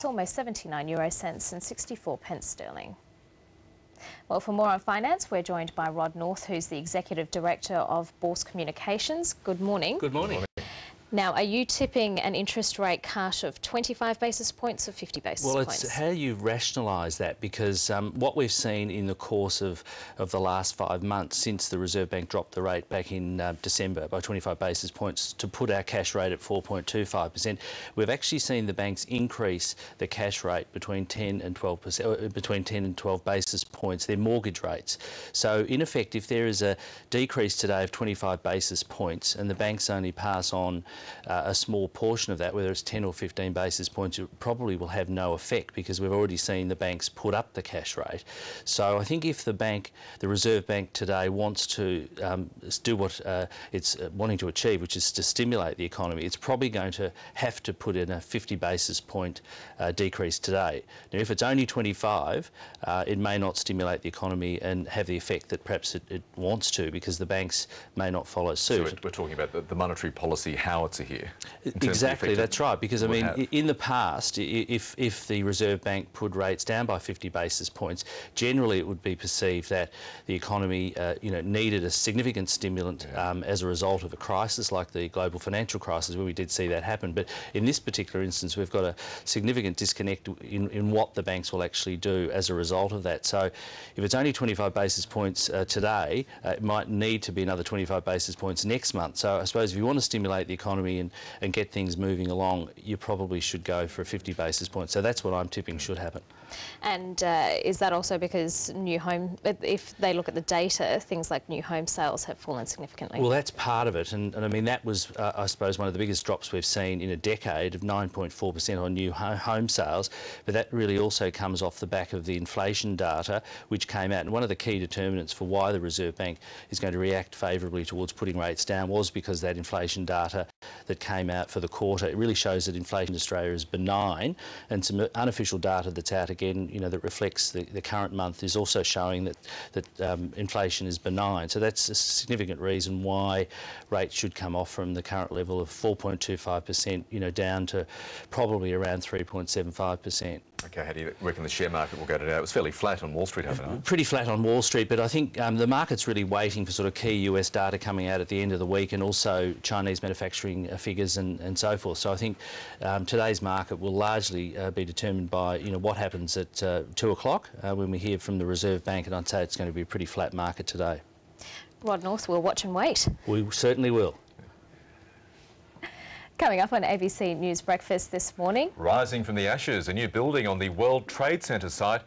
almost 79 euro cents and 64 pence sterling. Well, for more on finance, we're joined by Rod North, who's the Executive Director of Bourse Communications. Good morning. Good morning. Now, are you tipping an interest rate cut of 25 basis points or 50 basis points? Well, it's how you rationalise that, because what we've seen in the course of the last 5 months since the Reserve Bank dropped the rate back in December by 25 basis points to put our cash rate at 4.25%, we've actually seen the banks increase the cash rate between 10 and 12%, between 10 and 12 basis points, their mortgage rates. So in effect, if there is a decrease today of 25 basis points and the banks only pass on a small portion of that, whether it's 10 or 15 basis points, it probably will have no effect, because we've already seen the banks put up the cash rate. So I think if the Reserve Bank today wants to do what it's wanting to achieve, which is to stimulate the economy, it's probably going to have to put in a 50 basis point decrease today. Now, if it's only 25, it may not stimulate the economy and have the effect that perhaps it wants to, because the banks may not follow suit. So we're talking about the monetary policy howitzer here. Exactly, that's right, because I mean, in the past, if the Reserve Bank put rates down by 50 basis points, generally it would be perceived that the economy needed a significant stimulant as a result of a crisis like the global financial crisis, where we did see that happen. But in this particular instance, we've got a significant disconnect in what the banks will actually do as a result of that. So if it's only 25 basis points today, it might need to be another 25 basis points next month. So I suppose if you want to stimulate the economy and get things moving along, you probably should go for a 50 basis point. So that's what I'm tipping should happen. And is that also because if they look at the data, things like new home sales have fallen significantly? Well, that's part of it, and I mean, that was, I suppose, one of the biggest drops we've seen in a decade, of 9.4% on new home sales, but that really also comes off the back of the inflation data which came out, and one of the key determinants for why the Reserve Bank is going to react favourably towards putting rates down was because that inflation data that came out for the quarter. It really shows that inflation in Australia is benign, and some unofficial data that's out again, that reflects the current month, is also showing that inflation is benign. So that's a significant reason why rates should come off from the current level of 4.25%, down to probably around 3.75%. Okay, how do you reckon the share market will go today? It was fairly flat on Wall Street overnight. Pretty flat on Wall Street, but I think the market's really waiting for sort of key US data coming out at the end of the week, and also Chinese manufacturing figures and so forth. So I think today's market will largely be determined by what happens at 2 o'clock when we hear from the Reserve Bank, and I'd say it's going to be a pretty flat market today. Rod North, we'll watch and wait. We certainly will. Coming up on ABC News Breakfast this morning. Rising from the ashes, a new building on the World Trade Center site